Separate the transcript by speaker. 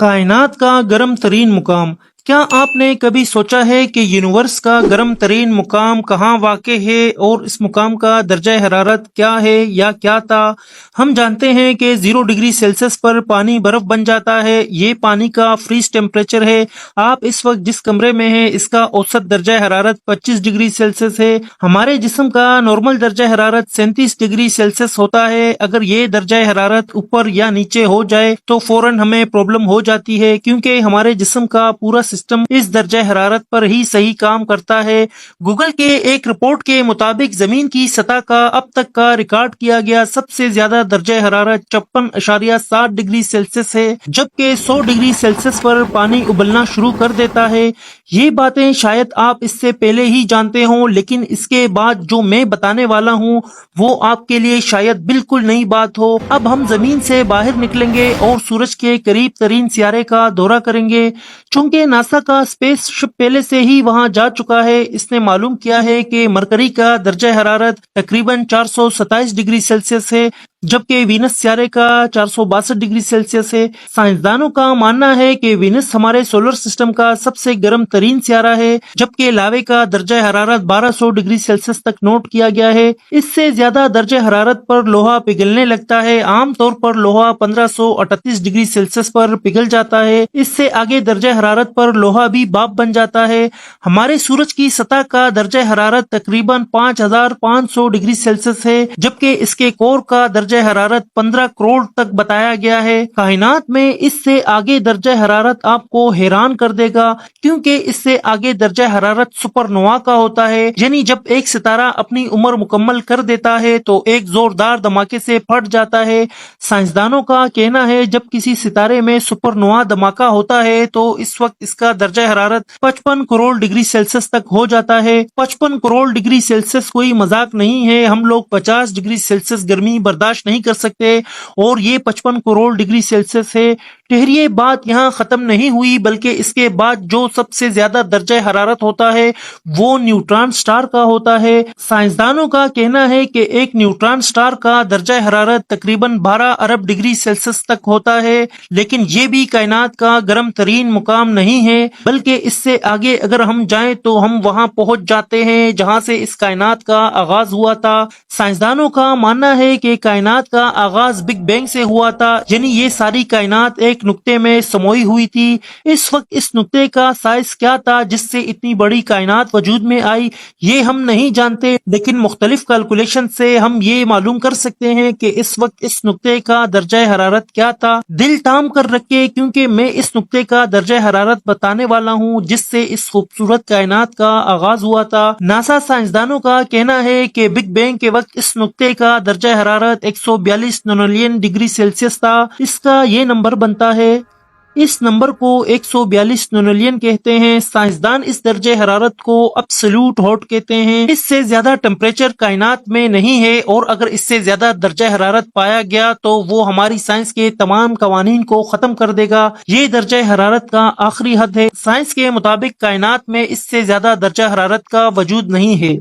Speaker 1: कायनात का गर्म तरीन मुकाम। क्या आपने कभी सोचा है कि यूनिवर्स का गर्म तरीन मुकाम कहाँ वाक़ है और इस मुकाम का दर्जा हरारत क्या है या क्या था? हम जानते हैं कि 0 डिग्री सेल्सियस पर पानी बर्फ बन जाता है। ये पानी का फ्रीज टेम्परेचर है। आप इस वक्त जिस कमरे में हैं इसका औसत दर्जा हरारत 25 डिग्री सेल्सियस है। हमारे जिस्म का नॉर्मल दर्जा हरारत 37 डिग्री सेल्सियस होता है। अगर ये दर्जा हरारत ऊपर या नीचे हो जाए तो फौरन हमें प्रॉब्लम हो जाती है, क्योंकि हमारे जिस्म का पूरा सिस्टम इस दर्जा हरारत पर ही सही काम करता है। गूगल के एक रिपोर्ट के मुताबिक जमीन की सतह का अब तक का रिकॉर्ड किया गया सबसे ज्यादा दर्जा हरारत 56.7 डिग्री सेल्सियस है, जबकि 100 डिग्री सेल्सियस पर पानी उबलना शुरू कर देता है। ये बातें शायद आप इससे पहले ही जानते हों, लेकिन इसके बाद जो मैं बताने वाला हूँ वो आपके लिए शायद बिल्कुल नई बात हो। अब हम जमीन से बाहर निकलेंगे और सूरज के करीब तरीन सियारे का दौरा करेंगे। चूंकि नासा का स्पेसशिप पहले से ही वहां जा चुका है, इसने मालूम किया है कि मरकरी का दर्जा हरारत तकरीबन 427 डिग्री सेल्सियस है, जबकि वीनस सियारे का 462 डिग्री सेल्सियस है। साइंसदानों का मानना है कि वीनस हमारे सोलर सिस्टम का सबसे गर्म तरीन सियारा है, जबकि लावे का दर्जा हरारत 1200 डिग्री सेल्सियस तक नोट किया गया है। इससे ज्यादा दर्जा हरारत पर लोहा पिघलने लगता है। आमतौर पर लोहा 1538 डिग्री सेल्सियस पर पिघल जाता है। इससे आगे दर्जा हरारत पर लोहा भी भाप बन जाता है। हमारे सूरज की सतह का दर्जा हरारत तकरीबन 5500 डिग्री सेल्सियस है, जबकि इसके कोर का दर्जा हरारत 15 करोड़ तक बताया गया है। कायनात में इससे आगे दर्जा हरारत आपको हैरान कर देगा, क्योंकि इससे आगे दर्जा हरारत सुपरनोवा का होता है। यानी जब एक सितारा अपनी उम्र मुकम्मल कर देता है तो एक जोरदार धमाके से फट जाता है। साइंसदानों का कहना है जब किसी सितारे में सुपरनोवा धमाका होता है तो इस वक्त इसका दर्जा हरारत 55 करोड़ डिग्री सेल्सियस तक हो जाता है। 55 करोड़ डिग्री सेल्सियस कोई मजाक नहीं है। हम लोग 50 डिग्री सेल्सियस गर्मी बर्दाश्त नहीं कर सकते और ये 55 करोड़ डिग्री सेल्सियस है। ठहरिए, बात यहाँ खत्म नहीं हुई, बल्कि इसके बाद जो सबसे ज्यादा दर्जा हरारत होता है वो न्यूट्रॉन स्टार का होता है। साइंसदानों का कहना है कि एक न्यूट्रॉन स्टार का दर्जा हरारत तकरीबन 12 अरब डिग्री सेल्सियस तक होता है, लेकिन ये भी कायनात का गर्म तरीन मुकाम नहीं है, बल्कि इससे आगे अगर हम जाएं तो हम वहां पहुंच जाते हैं जहां से इस कायनात का आगाज हुआ था। साइंसदानों का मानना है कि कायनात का आगाज बिग बैंग से हुआ था, यानी ये सारी कायनात एक नुक्ते में समोई हुई थी। इस वक्त इस नुक्ते का साइज क्या था जिससे इतनी बड़ी कायनात वजूद में आई, ये हम नहीं जानते, लेकिन मुख्तलिफ कैलकुलेशन से हम ये मालूम कर सकते हैं कि इस वक्त इस नुक्ते का दर्जा हरारत क्या था। दिल थाम कर रखे, क्योंकि मैं इस नुक्ते का दर्जा हरारत बताने वाला हूँ जिससे इस खूबसूरत कायनात का आगाज हुआ था। नासा साइंसदानों का कहना है कि बिग बैंग के वक्त इस नुक्ते का दर्जा हरारत 142 नैनोलियन डिग्री सेल्सियस था। इसका ये नंबर बनता है। इस नंबर को 142 नैनोलियन कहते हैं। साइंसदान इस दर्जे हरारत को एब्सोल्यूट हॉट कहते हैं। इससे ज्यादा टेम्परेचर कायनात में नहीं है, और अगर इससे ज्यादा दर्जा हरारत पाया गया तो वो हमारी साइंस के तमाम कवानीन को खत्म कर देगा। ये दर्जा हरारत का आखिरी हद है। साइंस के मुताबिक कायनात में इससे ज्यादा दर्जा हरारत का वजूद नहीं है।